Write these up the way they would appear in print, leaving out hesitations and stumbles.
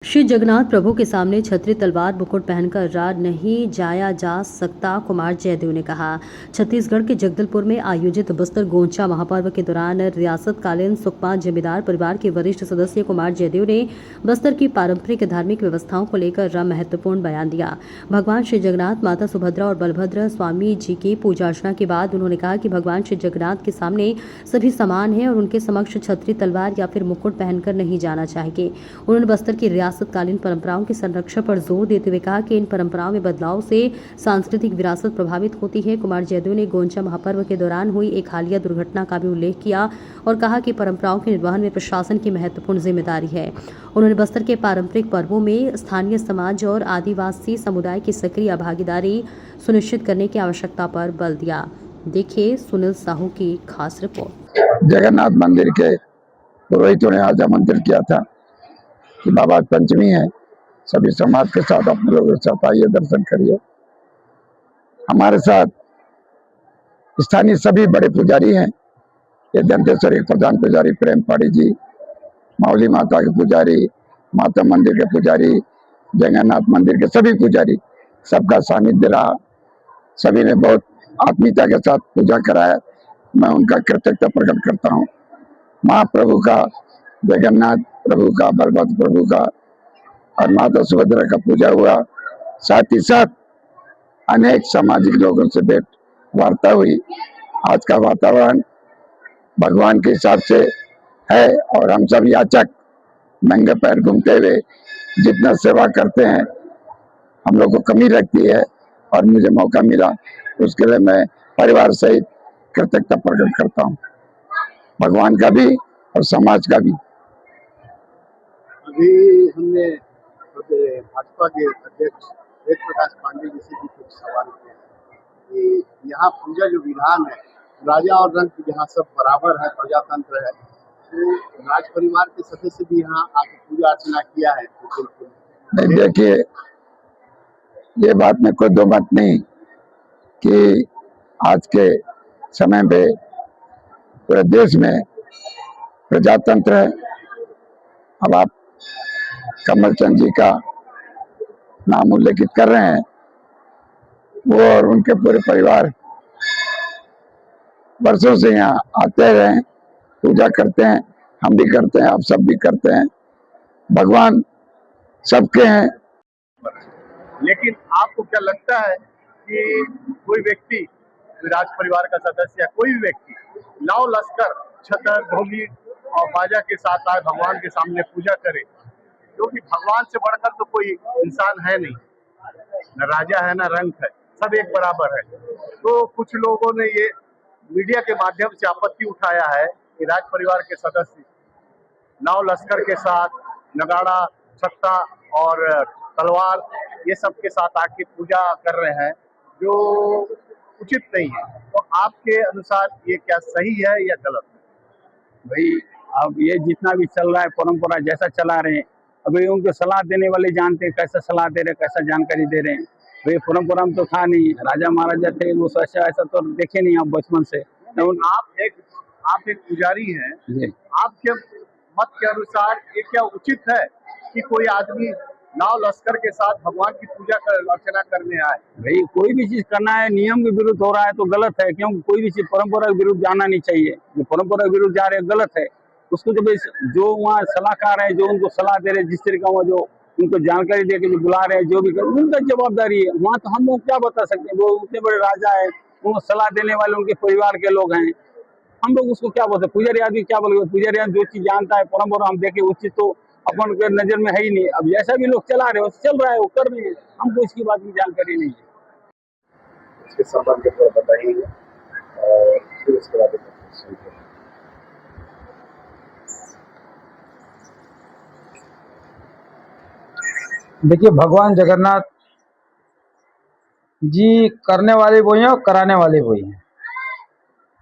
श्री जगन्नाथ प्रभु के सामने छतरी तलवार मुकुट पहनकर नहीं जाया जा सकता, कुमार जयदेव ने कहा। छत्तीसगढ़ के जगदलपुर में आयोजित बस्तर गोंचा महापर्व के दौरान रियासतकालीन सुकमा जमींदार परिवार के वरिष्ठ सदस्य कुमार जयदेव ने बस्तर की पारंपरिक धार्मिक व्यवस्थाओं को लेकर महत्वपूर्ण बयान दिया। भगवान श्री जगन्नाथ, माता सुभद्रा और बलभद्र स्वामी जी की पूजा अर्चना के बाद उन्होंने कहा कि भगवान श्री जगन्नाथ के सामने सभी समान हैं और उनके समक्ष छतरी तलवार या फिर मुकुट पहनकर नहीं जाना चाहिए। उन्होंने बस्तर की रियासतकालीन परंपराओं के संरक्षण पर जोर देते हुए कहा कि इन परंपराओं में बदलाव से सांस्कृतिक विरासत प्रभावित होती है। कुमार जयदेव ने गोंचा महापर्व के दौरान हुई एक हालिया दुर्घटना का भी उल्लेख किया और कहा कि परंपराओं के निर्वहन में प्रशासन की महत्वपूर्ण जिम्मेदारी है। उन्होंने बस्तर के पारंपरिक पर्वों में स्थानीय समाज और आदिवासी समुदाय की सक्रिय भागीदारी सुनिश्चित करने की आवश्यकता पर बल दिया। देखिए सुनील साहू की खास रिपोर्ट। जगन्नाथ मंदिर के पुरोहितों ने आज आमंत्रित किया था कि बाबा पंचमी है, सभी समाज के साथ अपने लोगों के साथ आइए, दर्शन करिए। हमारे साथ स्थानीय सभी बड़े पुजारी हैं। ये दंतेश्वर के प्रधान पुजारी प्रेम पाड़ी जी, मावली माता के पुजारी, माता मंदिर के पुजारी, जगन्नाथ मंदिर के सभी पुजारी, सबका सानिध्य रहा। सभी ने बहुत आत्मीयता के साथ पूजा कराया। मैं उनका कृतज्ञता प्रकट करता हूँ। महाप्रभु का, जगन्नाथ प्रभु का, बलभद्र प्रभु का और माता सुभद्रा का पूजा हुआ। साथ ही साथ अनेक सामाजिक लोगों से भेंट वार्ता हुई। आज का वातावरण भगवान के हिसाब से है और हम सब याचक नंगे पैर घूमते हुए जितना सेवा करते हैं हम लोग को कमी लगती है, और मुझे मौका मिला उसके लिए मैं परिवार सहित कृतज्ञता प्रकट करता हूँ, भगवान का भी और समाज का भी। अभी हमने भाजपा के अध्यक्ष वेद प्रकाश पांडे जी से भी कुछ सवाल किए कि यहाँ पूजा जो विधान है, राजा और रंक जहाँ सब बराबर है, प्रजातंत्र है, तो राज परिवार के सदस्य भी यहाँ आके पूजा अर्चना किया है। तो बिल्कुल नहीं, देखिए ये बात में कोई दो मत नहीं कि आज के समय पे पूरे देश में प्रजातंत्र है। अब आप कमल चंद जी का नाम उल्लेखित कर रहे हैं, वो और उनके पूरे परिवार वर्षों से यहाँ आते रहे हैं, पूजा करते हैं, हम भी करते हैं, आप सब भी करते हैं। भगवान सबके हैं। लेकिन आपको क्या लगता है कि कोई व्यक्ति, राज परिवार का सदस्य या कोई भी व्यक्ति लाव लश्कर छतर ढोली और बाजा के साथ आए भगवान के सामने पूजा करे, क्योंकि भगवान से बढ़कर तो कोई इंसान है नहीं, न राजा है न रंक है, सब एक बराबर है। तो कुछ लोगों ने ये मीडिया के माध्यम से आपत्ति उठाया है कि राज परिवार के सदस्य नाव लश्कर के साथ नगाड़ा, छत्ता और तलवार ये सब के साथ आके पूजा कर रहे हैं, जो उचित नहीं है। तो आपके अनुसार ये क्या सही है या गलत है? भाई अब ये जितना भी चल रहा है परंपरा जैसा चला रहे हैं, अभी उनको सलाह देने वाले जानते हैं कैसा सलाह दे रहे हैं, कैसा जानकारी दे रहे हैं। भाई परंपरा में तो था नहीं, राजा महाराजा थे वो ऐसा तो देखे नहीं आप बचपन से। आप एक पुजारी हैं, आपके मत के अनुसार ये क्या उचित है कि कोई आदमी नाव लश्कर के साथ भगवान की पूजा अर्चना करने आए? भाई कोई भी चीज करना है नियम के विरुद्ध हो रहा है तो गलत है, क्योंकि कोई भी चीज परंपरा के विरुद्ध जाना नहीं चाहिए। जो परंपरा के विरुद्ध जा रहे हैं गलत है। उसको तो भाई जो वहाँ सलाहकार है, जो उनको सलाह दे रहे हैं, जिस तरीका वो जो उनको जानकारी दे के जो बुला रहे हैं, जो भी कर उनका जवाबदारी है। वहाँ तो हम लोग क्या बता सकते हैं, वो उतने बड़े राजा है, उनको सलाह देने वाले उनके परिवार के लोग हैं, हम लोग उसको क्या बोलते हैं। पुजारी आदमी क्या बोलेंगे, पुजारी आदमी जो चीज जानता है परंपरा हम देखे उचित तो अपन के नजर में है ही नहीं। अब जैसा भी लोग चला रहे हो चल रहा है, वो कर रहे हैं, हमको इसकी बात की जानकारी नहीं है। इसके संबंध में थोड़ा बताइए और फिर उसके बाद देखिए, भगवान जगन्नाथ जी करने वाले वही हैं और कराने वाले वही हैं।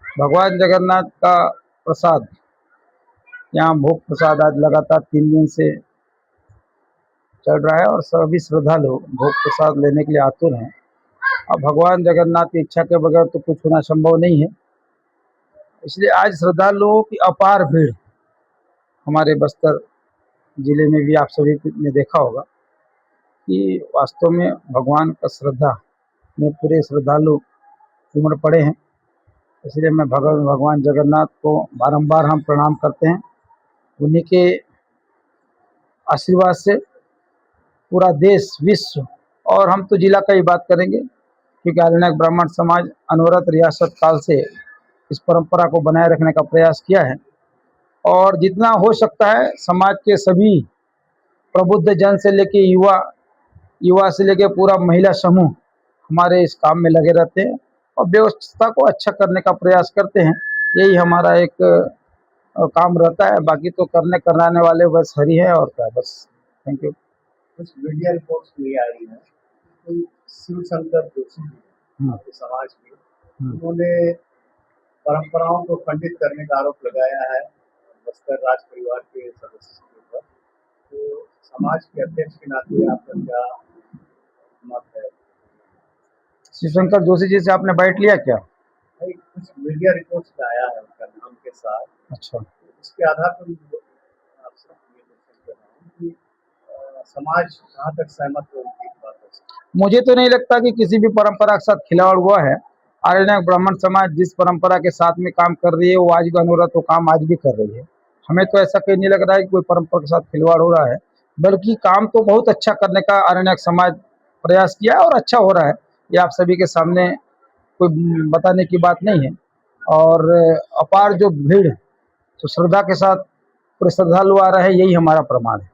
भगवान जगन्नाथ का प्रसाद यहाँ भोग प्रसाद आज लगातार 3 दिन से चल रहा है और सभी श्रद्धालु भोग प्रसाद लेने के लिए आतुर हैं। अब भगवान जगन्नाथ की इच्छा के बगैर तो कुछ होना संभव नहीं है, इसलिए आज श्रद्धालुओं की अपार भीड़ हमारे बस्तर जिले में भी आप सभी ने देखा होगा कि वास्तव में भगवान का श्रद्धा में पूरे श्रद्धालु उमड़ पड़े हैं। इसलिए मैं भगवान जगन्नाथ को बारंबार हम प्रणाम करते हैं। उन्हीं के आशीर्वाद से पूरा देश, विश्व और हम तो जिला का ही बात करेंगे क्योंकि आर्यनायक ब्राह्मण समाज अनवरत रियासत काल से इस परंपरा को बनाए रखने का प्रयास किया है और जितना हो सकता है समाज के सभी प्रबुद्ध जन से लेके युवा से लेके पूरा महिला समूह हमारे इस काम में लगे रहते हैं और व्यवस्था को अच्छा करने का प्रयास करते हैं। यही हमारा एक काम रहता है। बाकी तो कराने वाले बस हरि है और क्या, बस। Thank you. कुछ मीडिया रिपोर्ट्स भी आ रही हैं, कोई शिव शंकर जोशी जी आपके समाज के, उन्होंने परंपराओं को खंडित करने का आरोप लगाया है बस्तर राज परिवार के सदस्य के ऊपर। तो समाज के अध्यक्ष के नाते आपका क्या मत है? शिवशंकर जोशी जी से आपने बाइट लिया क्या? नहीं, कुछ मीडिया रिपोर्ट्स में आया है उनका नाम के साथ। अच्छा, इसके आधार पर आपसे ये क्वेश्चन कर रहा हूँ कि समाज कहाँ तक सहमत हो उनकी बात है? मुझे तो नहीं लगता कि किसी भी परंपरा के साथ खिलवाड़ हुआ है। आर्यनायक ब्राह्मण समाज जिस परंपरा के साथ में काम कर रही है वो आज भी अनुरत वो काम आज भी कर रही है। हमें तो ऐसा कहीं नहीं लग रहा है कि कोई परंपरा के साथ खिलवाड़ हो रहा है, बल्कि काम तो बहुत अच्छा करने का आर्यनायक समाज प्रयास किया है और अच्छा हो रहा है। ये आप सभी के सामने कोई बताने की बात नहीं है। और अपार जो भीड़, जो श्रद्धा के साथ पूरे श्रद्धालु आ रहे हैं, यही हमारा प्रमाण है।